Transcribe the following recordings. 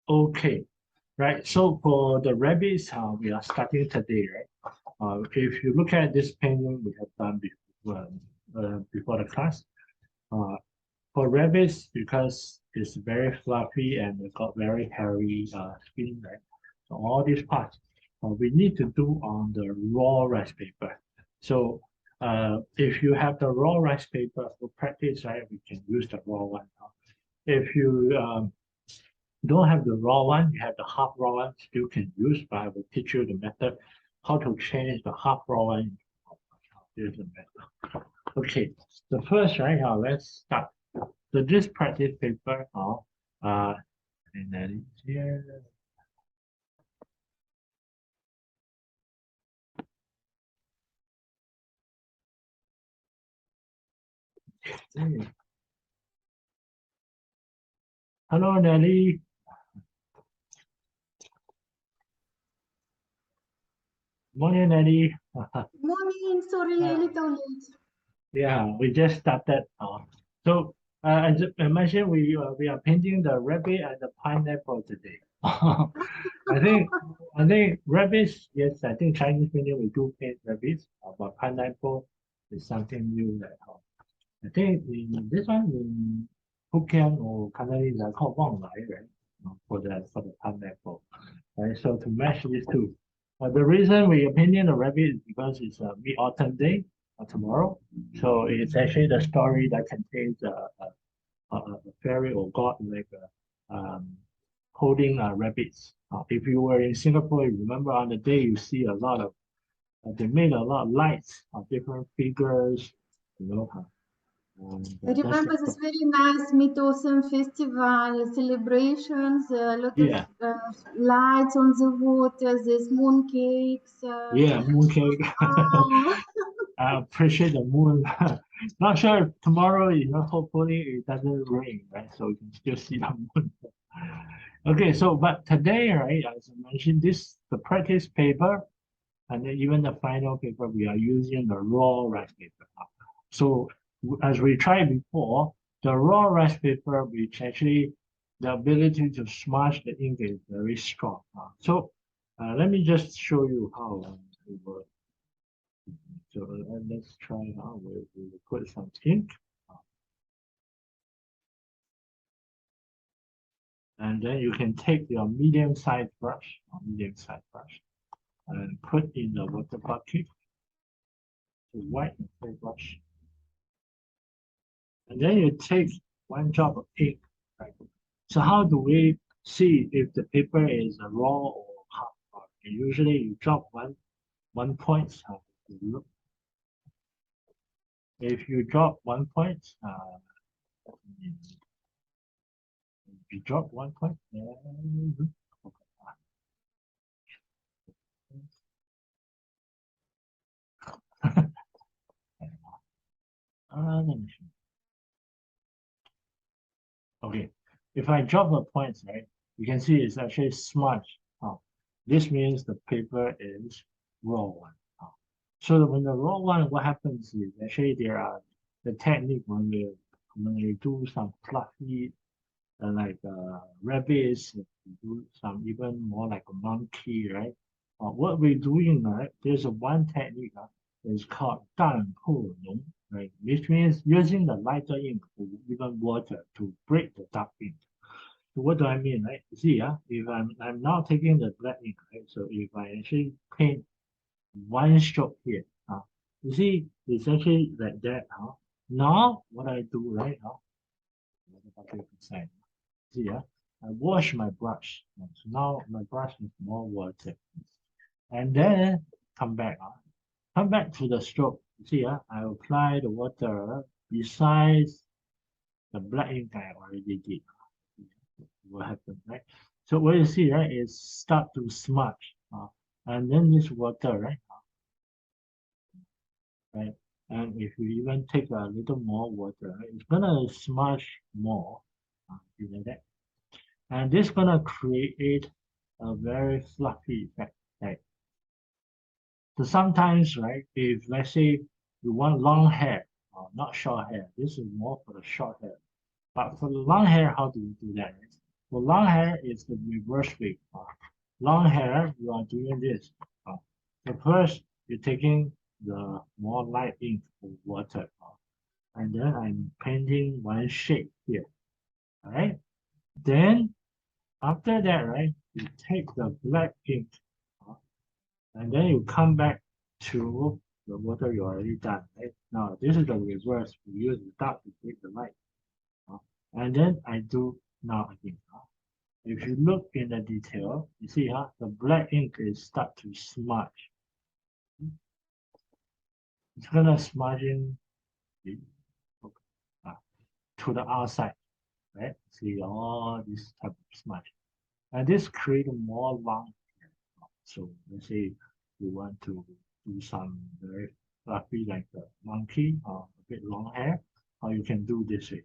Okay, right. So for the rabbits, we are starting today, right? If you look at this painting we have done before the class, uh, for rabbits, because it's very fluffy and it got very hairy skin, right? So all these parts we need to do on the raw rice paper. So if you have the raw rice paper for practice, right, we can use the raw one. If you don't have the raw one, you have the half raw one, still can use, but I will teach you the method how to change the half raw one. Here's the method. Okay, so first, right, let's start. So this practice paper, and then here. Hello, Nelly. Morning, Nelly. Morning, sorry, a little late. Yeah, we just started. So as I mentioned, we are painting the rabbit and the pineapple today. I think rabbits. Yes, I think Chinese medium we do paint rabbits, but pineapple is something new that I think in this one in Hokkien or Cantonese are called Wang Lai, right? For the pineapple, right? So to match these two. The reason we are painting the rabbit is because it's a mid-autumn day tomorrow. So it's actually the story that contains a fairy or god like holding rabbits. If you were in Singapore, you remember on the day you see a lot of they made a lot of lights of different figures, you know. I That's remember this very nice Mid-Autumn Festival celebrations, a lot of yeah, lights on the water, there's moon cakes. yeah, mooncake. Oh. I appreciate the moon. Not sure if tomorrow, hopefully it doesn't rain, right? So you can still see the moon. Okay, so but today, right, as I mentioned, this the practice paper and then even the final paper, we are using the raw rice paper. So as we tried before, the raw rice paper, which actually the ability to smudge the ink is very strong. So let me just show you how it works. So let's try now. We will put some ink, and then you can take your medium-sized brush, and put in the water bucket to whiten the brush. And then you take one drop of ink. Right? So how do we see if the paper is raw or hard? Usually you drop one point. Look. If you drop 1 point, if you drop 1 point, then let me see. Okay, if I drop a point, right, you can see it's actually smudged. This means the paper is raw one. So when the raw one, what happens is actually there are the technique when we do some fluffy like rabbits, we do some even more like a monkey, right? What we're doing, right? There's a one technique it's called 淡破浓, right? Which means using the lighter ink or even water to break the dark ink. So what do I mean, right? You see, if I'm now taking the black ink, right? So if I actually paint one stroke here, you see, it's actually like that. Now what I do, right? See, I wash my brush. So now my brush is more water, and then come back. Come back to the stroke. You see, I apply the water besides the black ink I already did. What happened, right? So what you see, right, is start to smudge, and then this water, right? And if you even take a little more water, right, it's gonna smudge more, you know that, and this gonna create a very fluffy effect, right? So sometimes, right, if let's say you want long hair, not short hair, this is more for the short hair. But for the long hair, how do you do that? Right? For long hair, it's the reverse way. Long hair, you are doing this. So first, you're taking the more light ink of water, and then I'm painting one shape here. All right. Then after that, right, you take the black ink, and then you come back to the water you already done. Right? Now this is the reverse. We use the dark to take the light, and then I do now again. If you look in the detail, you see, the black ink is start to smudge. It's gonna smudging to the outside, right? See all this type of smudge, and this create more long hair. So let's say we want to do some very fluffy like the monkey or a bit long hair, or you can do this way.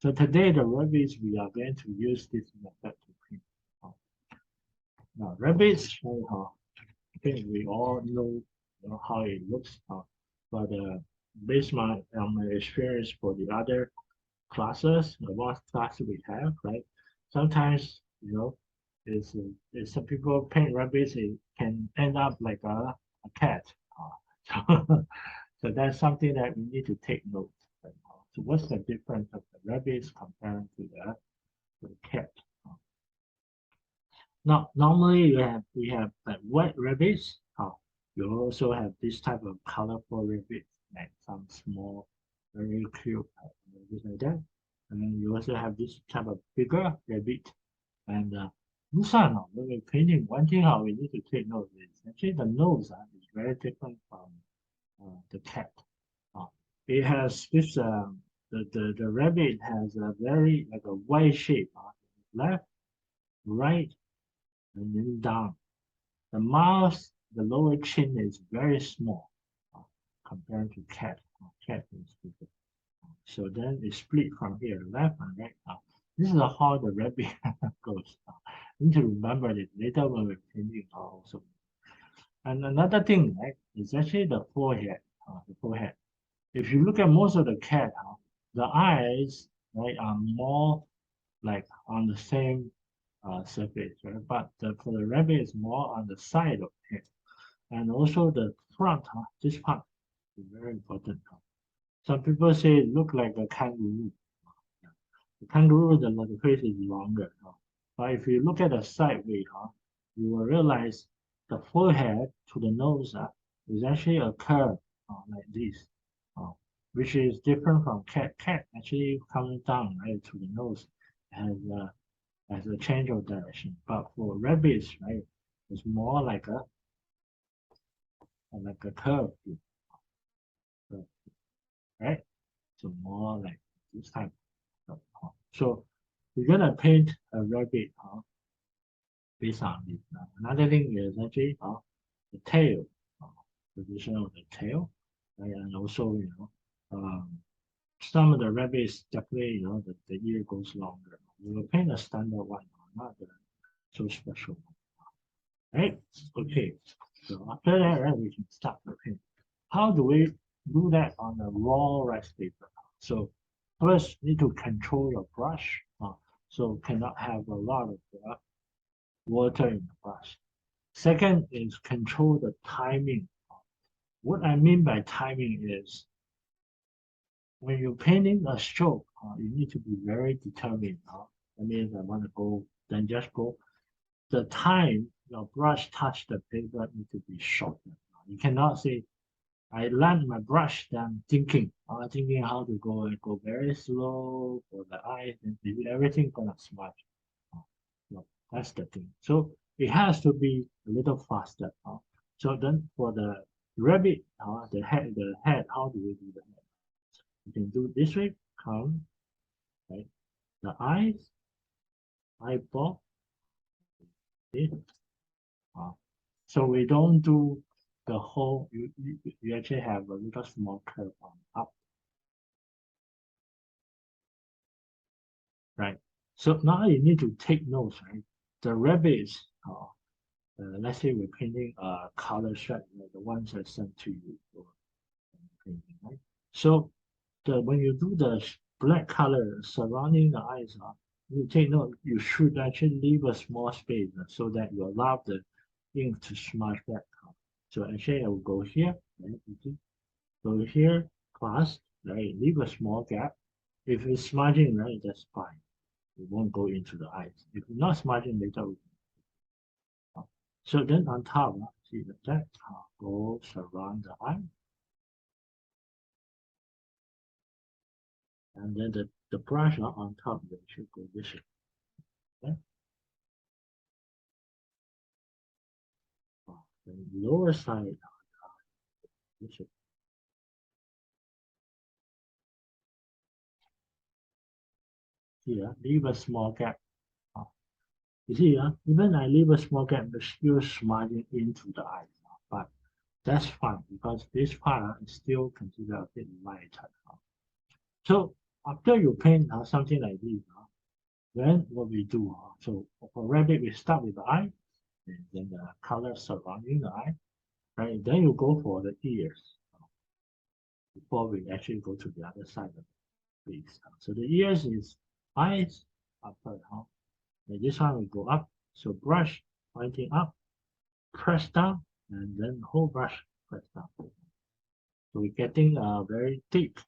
So today the rabbits we are going to use this method to paint. Now rabbits, I think we all know, how it looks, but based on my experience for the other classes, the one class we have, right? Sometimes, is some people paint rabbits, it can end up like a cat. So, so that's something that we need to take note. Right? So what's the difference of the rabbits compared to the cat? Now, normally we have like white rabbits. You also have this type of colorful rabbits, like some small, very cute rabbits like that. And then you also have this type of bigger rabbit. And this one, when we're painting, one thing how we need to take note is actually the nose is very different from the cat. It has this the rabbit has a very like a Y shape, left, right, and then down. The mouth, the lower chin is very small compared to cat. Cat is bigger. So then it split from here, left and right. This is how the rabbit goes. You need to remember it later when we're painting also. And another thing, right, is actually the forehead. The forehead. If you look at most of the cat, the eyes, right, are more like on the same surface, right? But for the rabbit, it's more on the side of it. And also the front, this part is very important. Some people say it look like a kangaroo. The kangaroo, the face is longer. But if you look at the side way, you will realize the forehead to the nose is actually a curve like this, which is different from cat. Cat actually coming down right to the nose has a change of direction. But for rabbits, right, it's more like a curve, right? So more like this type. So we're gonna paint a rabbit based on this. Another thing is actually the tail, position of the tail, right? And also some of the rabbits definitely the ear goes longer. We will paint a standard one, not the so special one, right? Okay. So after that, right, we can start the paint. How do we do that on a raw rice paper? So first, need to control your brush. So cannot have a lot of water in the brush. Second is control the timing. What I mean by timing is when you're painting a stroke, you need to be very determined. That means I want to go, then just go. The time your brush touch the paper need to be short. You cannot say, I land my brush, then thinking how to go and go very slow for the eyes, and everything gonna smudge. No, that's the thing. So it has to be a little faster. So then for the rabbit, the head, how do we do the head? You can do it this way, come, right? The eyes, eyeball, okay? So we don't do the whole, you actually have a little small curve on up, right? So now you need to take notes, right? The rabbits, let's say we're painting a color stripe, the ones I sent to you for painting, right? So when you do the black color surrounding the eyes, you take note, you should actually leave a small space so that you allow the ink to smudge back. So actually I will go here, right? You see? Go here, class, right? Leave a small gap. If it's smudging, right, that's fine. It won't go into the eyes. If it's not smudging, later we can. So then on top, see that goes around the eye. And then the brush on top, they should go this way. Okay? The lower side, this way. Here, leave a small gap. You see, even I leave a small gap, it's still smudging into the eyes. But that's fine because this part is still considered a bit lighter. So after you paint something like this, then what we do, so for rabbit, we start with the eye, and then the color surrounding the eye, right? Then you go for the ears before we actually go to the other side of the face. So the ears is eyes, upper, and this one will go up. So brush pointing up, press down, and then whole brush press down. So we're getting very thick.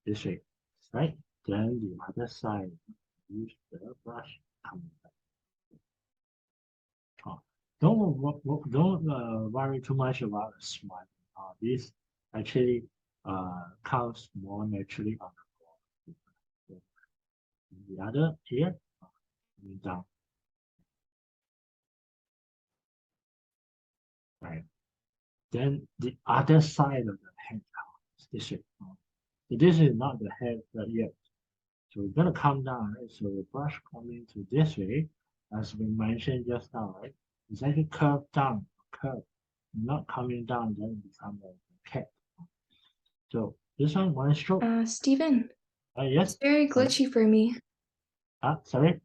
This way, right? Then the other side, use the brush coming back. Don't worry too much about the smile. This actually comes more naturally on the floor. So the other here, coming down. Right. Then the other side of the head, this way. So this is not the head yet. So we're gonna come down, right? So the brush coming to this way, as we mentioned just now, right? It's actually curved down, curved, not coming down, then become a cat. So this one stroke. Stephen, Yes. it's very glitchy for me. Sorry.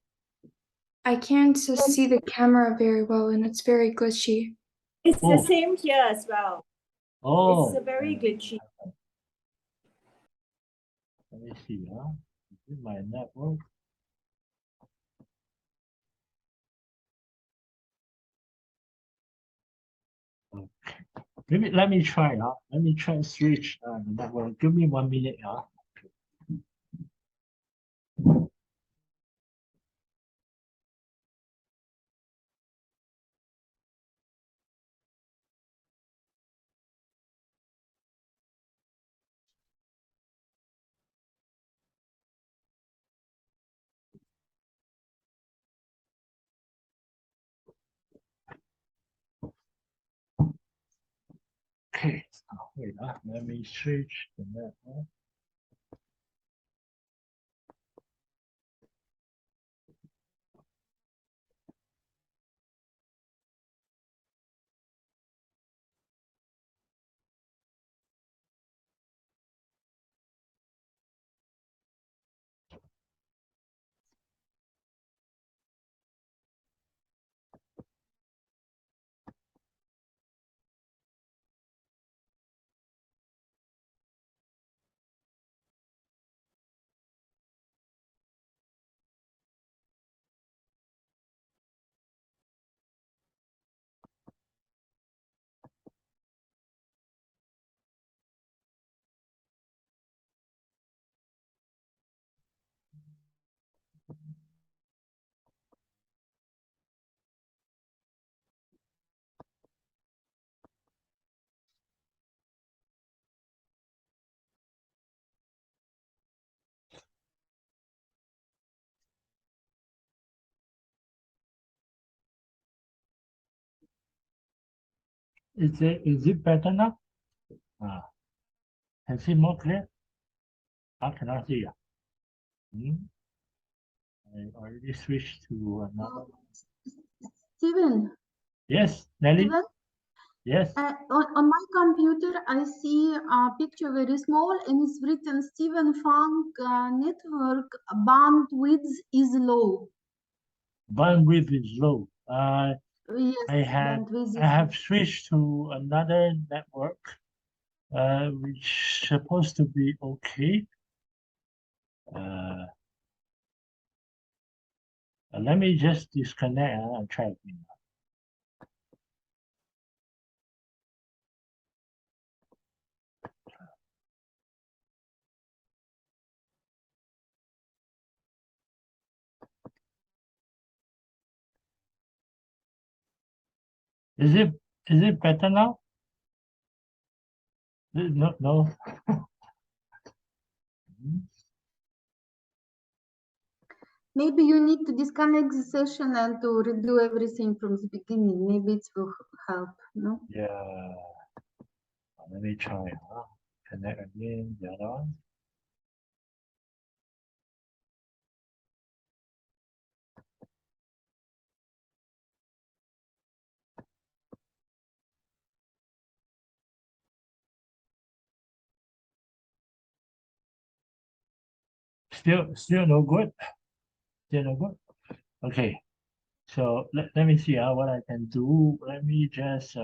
I can't see the camera very well, and it's very glitchy. It's the same here as well. Oh. It's very glitchy. Let me see. Is it my network? Okay. Maybe let me try. Let me try and switch the network. Give me 1 minute. Okay. Wait. Let me switch the network. Is it better now? Can see more clear? I cannot see. I already switched to another. Stephen. Yes, Nelly. Stephen? Yes. On my computer, I see a picture very small, and it's written Stephen Fang network bandwidth is low. Bandwidth is low. Yes, I have switched to another network. Which supposed to be okay. Let me just disconnect and try again. Is it better now? No, no. Maybe you need to disconnect the session and to redo everything from the beginning. Maybe it will help, no? Yeah. Let me try. Connect again. The other one. Still no good. Still no good. Okay. So let me see what I can do. Let me just